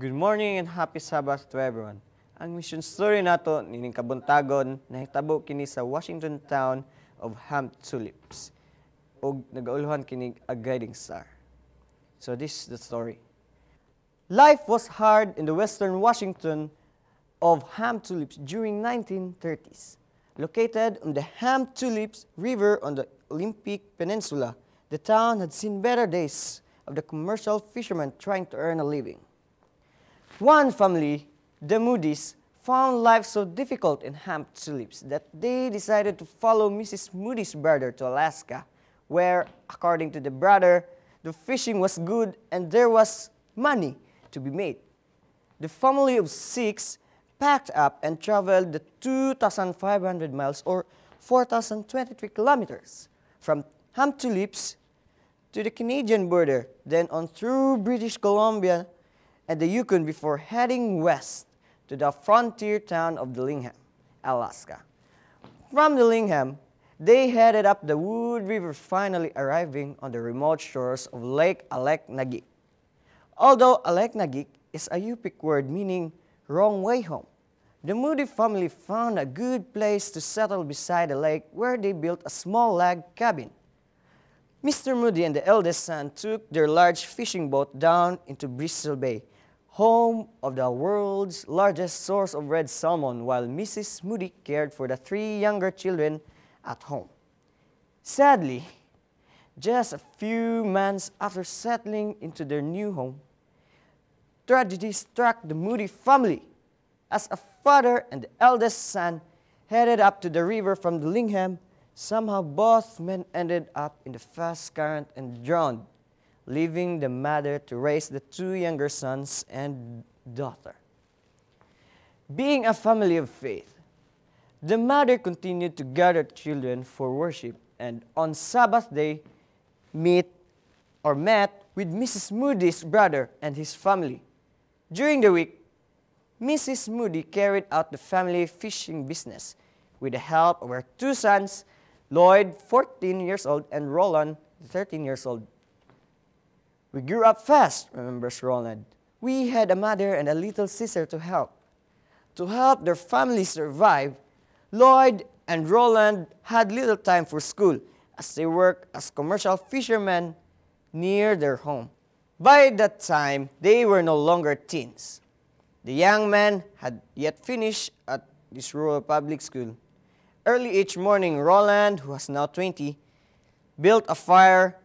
Good morning and happy Sabbath to everyone. Ang mission story nato nining kabuntagon nahitabo kini sa Washington town of Ham Tulips ug nagauluhan kini a guiding star. So this is the story. Life was hard in the western Washington of Ham Tulips during 1930s. Located on the Ham Tulips River on the Olympic Peninsula, the town had seen better days of the commercial fishermen trying to earn a living. One family, the Moody's, found life so difficult in Ham Tulips that they decided to follow Mrs. Moody's brother to Alaska, where, according to the brother, the fishing was good and there was money to be made. The family of 6 packed up and traveled the 2,500 miles or 4,023 kilometers from Ham Tulips to the Canadian border, then on through British Columbia and the Yukon before heading west to the frontier town of Dillingham, Alaska. From Dillingham, they headed up the Wood River, finally arriving on the remote shores of Lake Aleknagik. Although Aleknagik is a Yupik word meaning wrong way home, the Moody family found a good place to settle beside the lake where they built a small log cabin. Mr. Moody and the eldest son took their large fishing boat down into Bristol Bay, home of the world's largest source of red salmon, while Mrs. Moody cared for the 3 younger children at home. Sadly, just a few months after settling into their new home, tragedy struck the Moody family as a father and the eldest son headed up to the river from Dillingham. Somehow both men ended up in the fast current and drowned, leaving the mother to raise the 2 younger sons and daughter. Being a family of faith, the mother continued to gather children for worship and on Sabbath day met with Mrs. Moody's brother and his family. During the week, Mrs. Moody carried out the family fishing business with the help of her 2 sons, Lloyd, 14 years old, and Roland, 13 years old. We grew up fast, remembers Roland. We had a mother and a little sister to help. To help their family survive, Lloyd and Roland had little time for school as they worked as commercial fishermen near their home. By that time, they were no longer teens. The young men had yet finished at this rural public school. Early each morning, Roland, who was now 20, built a fire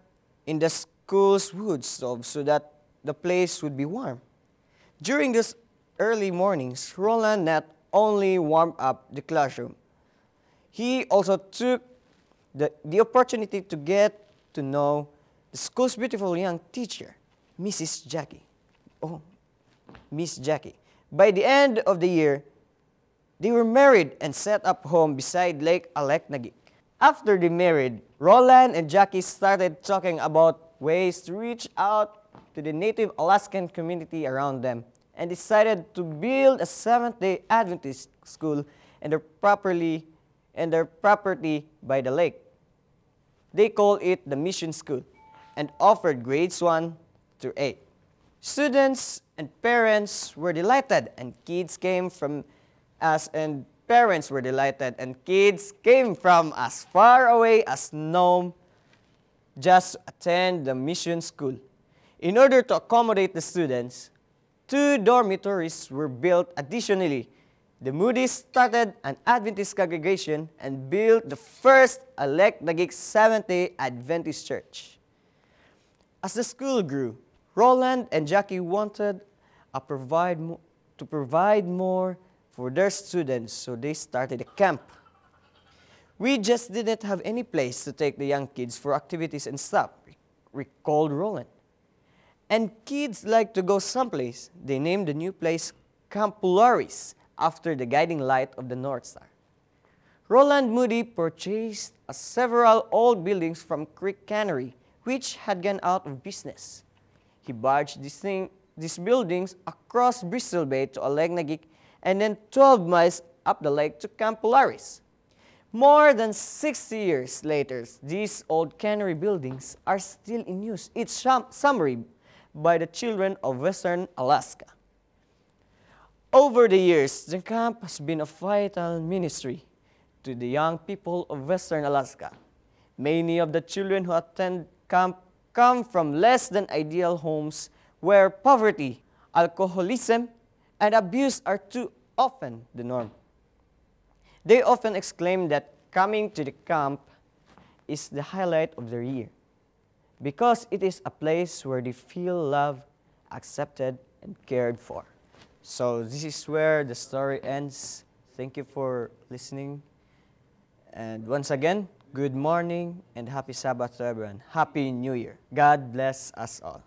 in the school's wood stove so that the place would be warm. During those early mornings, Roland not only warmed up the classroom, he also took the opportunity to get to know the school's beautiful young teacher, Miss Jackie. By the end of the year, they were married and set up home beside Lake Aleknagik. After they married, Roland and Jackie started talking about ways to reach out to the native Alaskan community around them and decided to build a Seventh-day Adventist school in their property by the lake. They called it the Mission School and offered grades 1 through 8. Students and parents were delighted, and kids came from as far away as Nome just to attend the mission school. In order to accommodate the students, 2 dormitories were built additionally. The Moody's started an Adventist congregation and built the first Aleknagik Seventh-day Adventist church. As the school grew, Roland and Jackie wanted to provide more for their students, so they started a camp. We just didn't have any place to take the young kids for activities and stuff, recalled Roland. And kids like to go someplace. They named the new place Camp Polaris after the guiding light of the North Star. Roland Moody purchased several old buildings from Creek Cannery, which had gone out of business. He barged these buildings across Bristol Bay to Aleknagik and then 12 miles up the lake to Camp Polaris. More than 60 years later, these old cannery buildings are still in use each summer by the children of Western Alaska. Over the years, the camp has been a vital ministry to the young people of Western Alaska. Many of the children who attend camp come from less than ideal homes where poverty, alcoholism, and abuse are too often the norm. They often exclaim that coming to the camp is the highlight of their year because it is a place where they feel loved, accepted, and cared for. So this is where the story ends. Thank you for listening. And once again, good morning and happy Sabbath to everyone. Happy New Year. God bless us all.